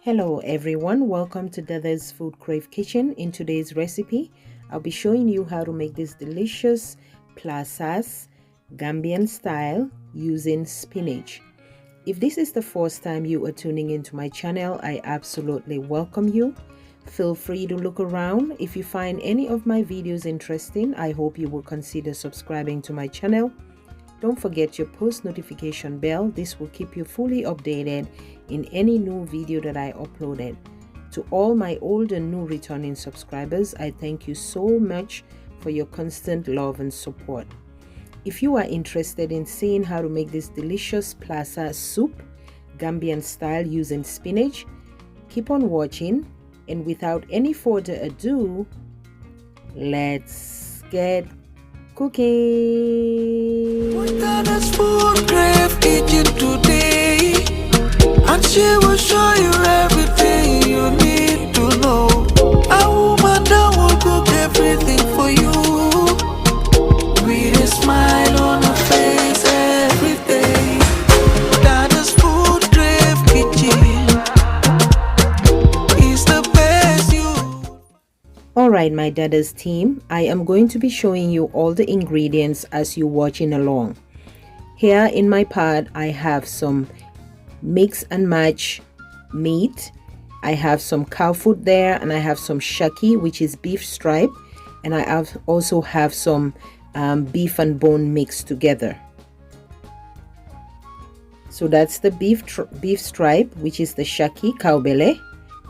Hello everyone, welcome to Dada's FoodCrave kitchen. In today's recipe, I'll be showing you how to make this delicious Plasas Gambian style using spinach. If this is the first time you are tuning into my channel, I absolutely welcome you. Feel free to look around. If you find any of my videos interesting, I hope you will consider subscribing to my channel. Don't forget your post notification bell. This will keep you fully updated in any new video that I uploaded. To all my old and new returning subscribers, I thank you so much for your constant love and support. If you are interested in seeing how to make this delicious plaza soup, Gambian style using spinach, keep on watching. And without any further ado, let's get cooking. Dada's FoodCrave kitchen today, and she will show you everything you need to know. A woman that will cook everything for you, with a smile on her face every day. Dada's FoodCrave kitchen is the best you. Alright, my Dada's team, I am going to be showing you all the ingredients as you're watching along. Here in my pot, I have some mix and match meat. I have some cow foot there, and I have some shaki, which is beef stripe, and I also have some beef and bone mixed together. So that's the beef stripe, which is the shaki, cow belly.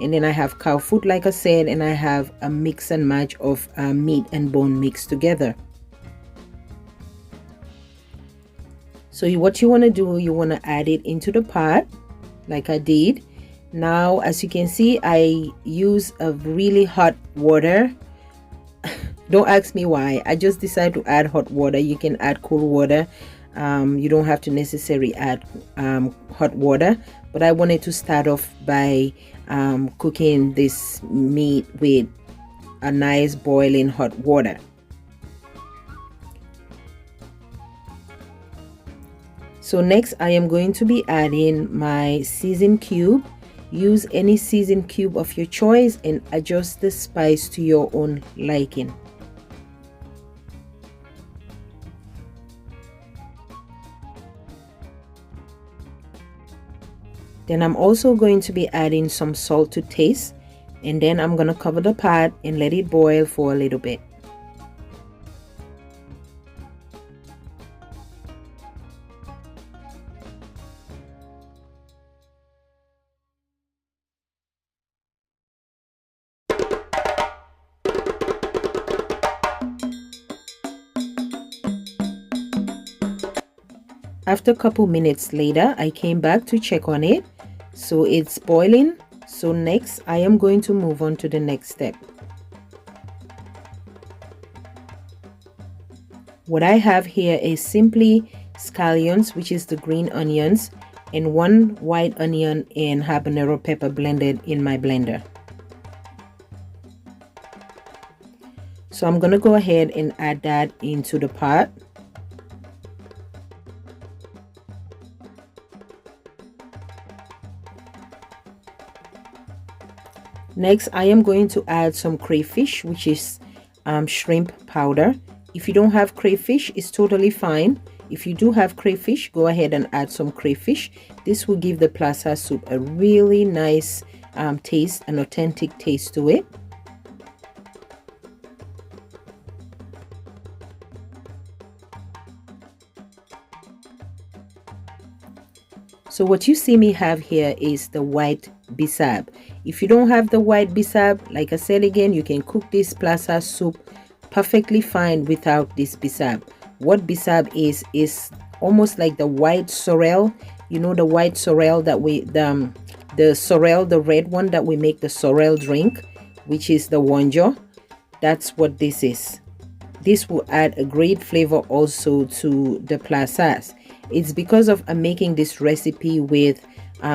And then I have cow foot, like I said, and I have a mix and match of meat and bone mixed together. So what you want to do, you want to add it into the pot like I did. Now, as you can see, I use a really hot water. Don't ask me why. I just decided to add hot water. You can add cool water. You don't have to necessarily add hot water, but I wanted to start off by cooking this meat with a nice boiling hot water. So next, I am going to be adding my season cube. Use any season cube of your choice and adjust the spice to your own liking. Then I'm also going to be adding some salt to taste, and then I'm going to cover the pot and let it boil for a little bit. After a couple minutes later, I came back to check on it. So it's boiling. So next, I am going to move on to the next step. What I have here is simply scallions, which is the green onions, and one white onion and habanero pepper blended in my blender. So I'm going to go ahead and add that into the pot. Next, I am going to add some crayfish, which is shrimp powder. If you don't have crayfish, it's totally fine. If you do have crayfish, go ahead and add some crayfish. This will give the plaza soup a really nice taste, an authentic taste to it. So what you see me have here is the white bisab. If you don't have the white bisab, like I said again, you can cook this plaza soup perfectly fine without this bisab. What bisab is almost like the white sorrel. You know, the white sorrel that we the sorrel, the red one that we make the sorrel drink, which is the wonjo. That's what this is. This will add a great flavor also to the plazas. It's because of I'm making this recipe with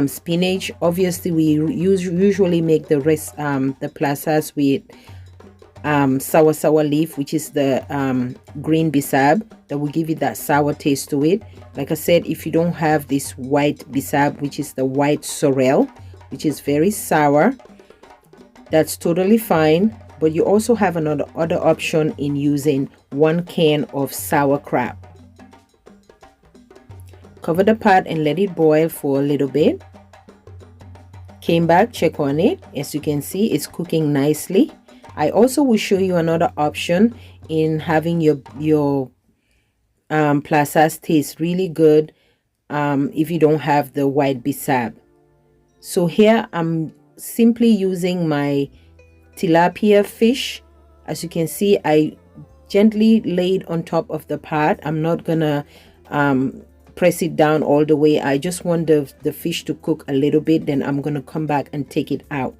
spinach. Obviously, we usually make the plazas with sour leaf, which is the green bisab that will give you that sour taste to it. Like I said, if you don't have this white bisab, which is the white sorrel, which is very sour. That's totally fine, but you also have another option in using 1 can of sauerkraut. Cover the pot and let it boil for a little bit. Came back, check on it. As you can see, it's cooking nicely. I also will show you another option in having your Plasas taste really good if you don't have the white bisab. So here I'm simply using my tilapia fish. As you can see, I gently laid on top of the pot. I'm not gonna press it down all the way. I just want the fish to cook a little bit, then I'm gonna come back and take it out.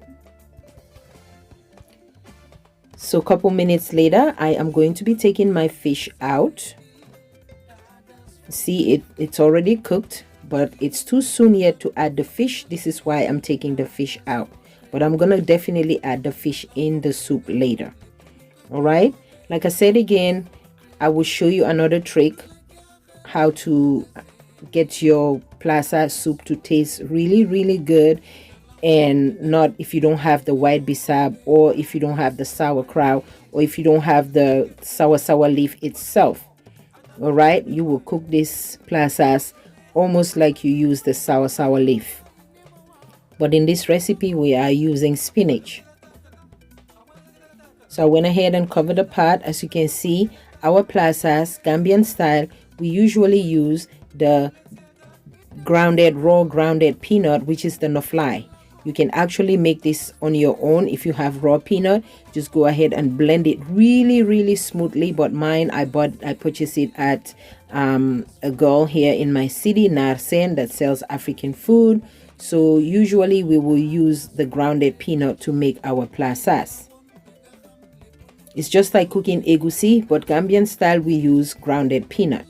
So a couple minutes later, I am going to be taking my fish out. See, it's already cooked, but it's too soon yet to add the fish. This is why I'm taking the fish out, but I'm gonna definitely add the fish in the soup later. All right, like I said again, I will show you another trick how to get your Plaza soup to taste really good, and not if you don't have the white bisab, or if you don't have the sauerkraut, or if you don't have the sour leaf itself. All right, you will cook this Plasas almost like you use the sour leaf, but in this recipe we are using spinach. So I went ahead and covered the pot. As you can see, our Plasas Gambian style, we usually use the raw grounded peanut, which is the no-fly. You can actually make this on your own. If you have raw peanut, just go ahead and blend it really smoothly. But mine, I purchased it at a girl here in my city, Narsen, that sells African food. So usually we will use the grounded peanut to make our Plasas. It's just like cooking egusi, but Gambian style we use grounded peanut.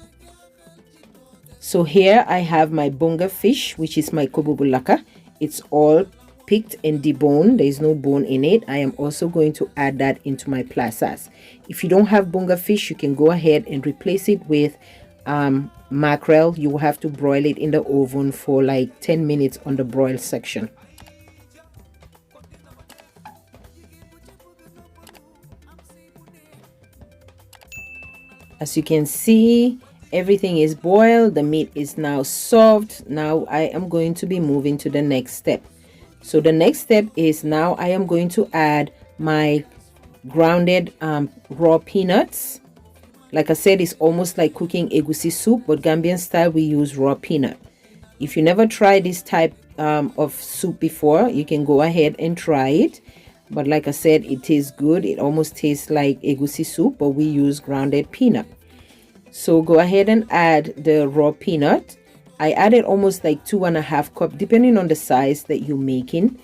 So here I have my bunga fish, which is my kobobulaka. It's all picked and deboned. There is no bone in it. I am also going to add that into my Plasas. If you don't have bunga fish, you can go ahead and replace it with mackerel. You will have to broil it in the oven for like 10 minutes on the broil section. As you can see, everything is boiled. The meat is now soft. Now I am going to be moving to the next step. So the next step is now I am going to add my grounded raw peanuts. Like I said, it's almost like cooking egusi soup, but Gambian style we use raw peanut. If you never tried this type of soup before, you can go ahead and try it. But like I said, it tastes good. It almost tastes like egusi soup, but we use grounded peanut. So go ahead and add the raw peanut. I added almost like 2.5 cups, depending on the size that you're making.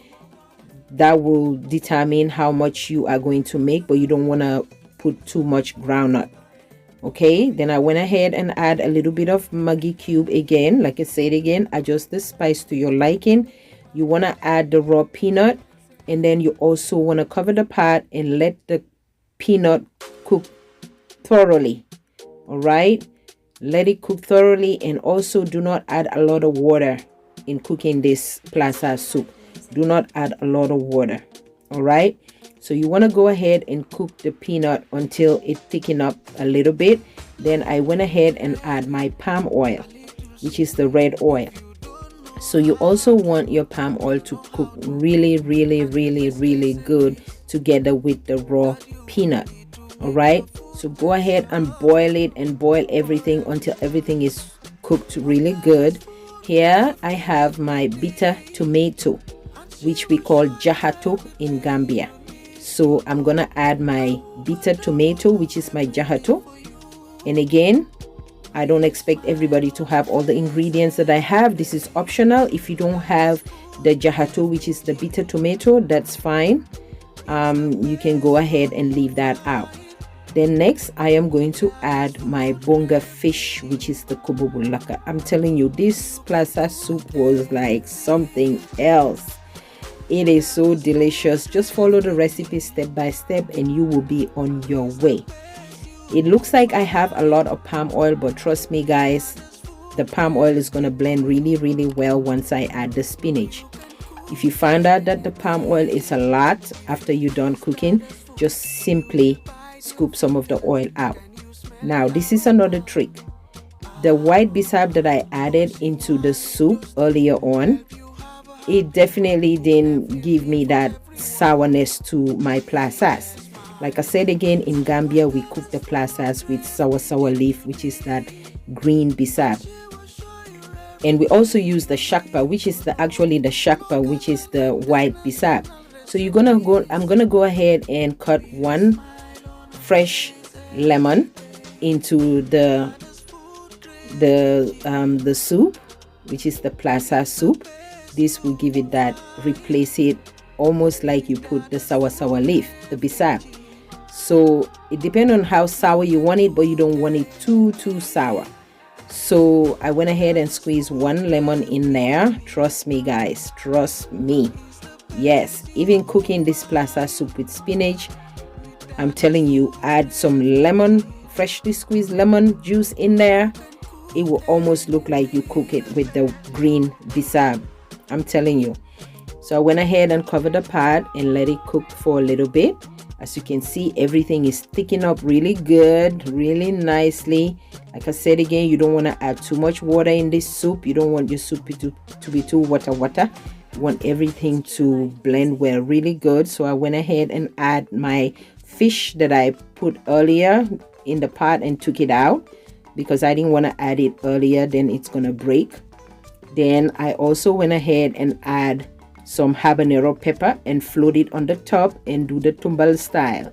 That will determine how much you are going to make, but you don't want to put too much groundnut. Okay, then I went ahead and add a little bit of Maggi cube again. Like I said again, adjust the spice to your liking. You want to add the raw peanut, and then you also want to cover the pot and let the peanut cook thoroughly. All right, let it cook thoroughly, and also do not add a lot of water in cooking this Plaza soup. Do not add a lot of water. All right, so you want to go ahead and cook the peanut until it thicken up a little bit. Then I went ahead and add my palm oil, which is the red oil. So you also want your palm oil to cook really good together with the raw peanut. All right, so go ahead and boil it and boil everything until everything is cooked really good. Here I have my bitter tomato, which we call jahato in Gambia. So I'm gonna add my bitter tomato, which is my jahato. And again, I don't expect everybody to have all the ingredients that I have. This is optional. If you don't have the jahato, which is the bitter tomato, that's fine. You can go ahead and leave that out. Then next, I am going to add my bunga fish, which is the kobobulaka. I'm telling you, this Plaza soup was like something else. It is so delicious. Just follow the recipe step by step and you will be on your way. It looks like I have a lot of palm oil, but trust me guys, the palm oil is going to blend really well once I add the spinach. If you find out that the palm oil is a lot after you're done cooking, just simply scoop some of the oil out. Now this is another trick. The white bisab that I added into the soup earlier on, it definitely didn't give me that sourness to my plasas. Like I said again, in Gambia we cook the plasas with sour leaf, which is that green bisab. And we also use the shakpa, which is actually the shakpa, which is the white bisab. So I'm gonna go ahead and cut one fresh lemon into the soup, which is the plaza soup. This will give it that, replace it almost like you put the sour leaf, the bisab. So it depends on how sour you want it, but you don't want it too sour. So I went ahead and squeezed one lemon in there. Trust me guys, trust me. Yes, even cooking this plaza soup with spinach, I'm telling you, add some lemon, freshly squeezed lemon juice in there. It will almost look like you cook it with the green bisab. I'm telling you. So I went ahead and covered the pot and let it cook for a little bit. As you can see, everything is thickening up really good, really nicely. Like I said again, you don't want to add too much water in this soup. You don't want your soup to be too water. You want everything to blend well, really good. So I went ahead and add my fish that I put earlier in the pot and took it out because I didn't want to add it earlier, then it's gonna break. Then I also went ahead and add some habanero pepper and float it on the top and do the tumbal style.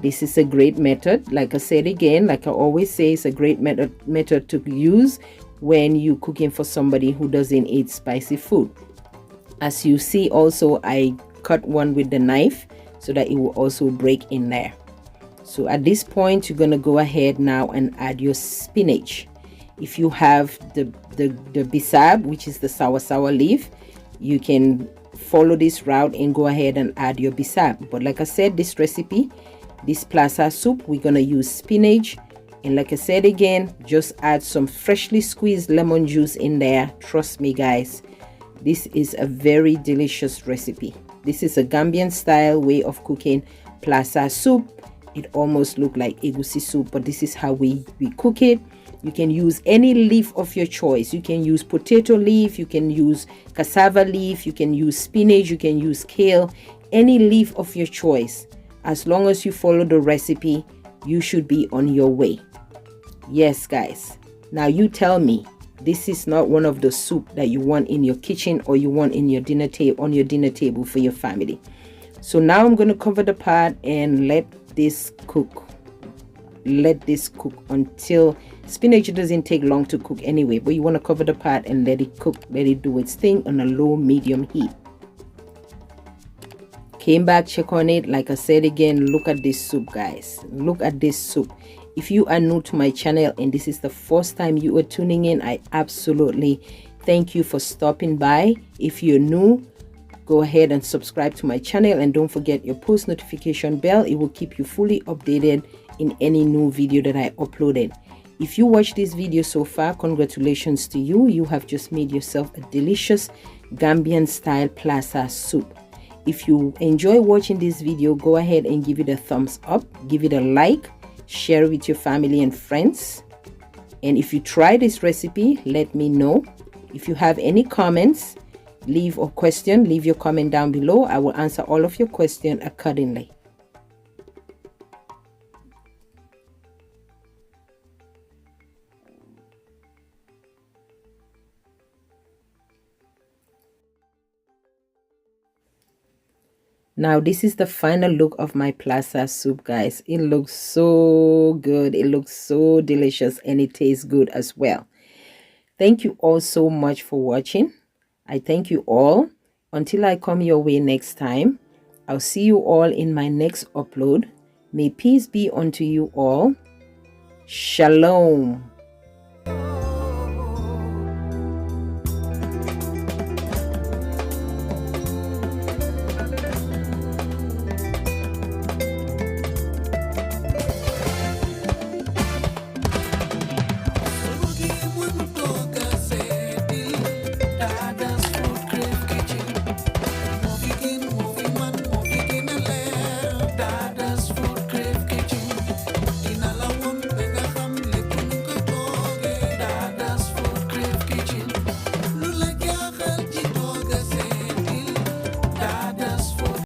This is a great method. Like I said again, like I always say, it's a great method to use when you're cooking for somebody who doesn't eat spicy food. As you see also, I cut one with the knife so that it will also break in there. So at this point, you're gonna go ahead now and add your spinach. If you have the bisab, which is the sour leaf, you can follow this route and go ahead and add your bisab. But like I said, this recipe, this plaza soup, we're gonna use spinach. And like I said again, just add some freshly squeezed lemon juice in there. Trust me guys, this is a very delicious recipe. This is a Gambian style way of cooking plaza soup. It almost looks like egusi soup, but this is how we cook it. You can use any leaf of your choice. You can use potato leaf, you can use cassava leaf, you can use spinach, you can use kale, any leaf of your choice. As long as you follow the recipe, you should be on your way. Yes guys, now you tell me, this is not one of the soup that you want in your kitchen or you want in your dinner table, on your dinner table for your family. So now I'm going to cover the pot and let this cook until spinach doesn't take long to cook anyway, but you want to cover the pot and let it cook, let it do its thing on a low medium heat. Came back, check on it. Like I said again, look at this soup guys, look at this soup. If you are new to my channel and this is the first time you are tuning in, I absolutely thank you for stopping by. If you're new, go ahead and subscribe to my channel and don't forget your post notification bell. It will keep you fully updated in any new video that I uploaded. If you watched this video so far, congratulations to you. You have just made yourself a delicious Gambian style plaza soup. If you enjoy watching this video, go ahead and give it a thumbs up, give it a like, share it with your family and friends. And if you try this recipe, let me know. If you have any comments, leave a question, leave your comment down below. I will answer all of your questions accordingly. Now this is the final look of my plaza soup guys. It looks so good, it looks so delicious, and it tastes good as well. Thank you all so much for watching. I thank you all. Until I come your way next time, I'll see you all in my next upload. May peace be unto you all. Shalom. Dada's FoodCrave kitchen. transform.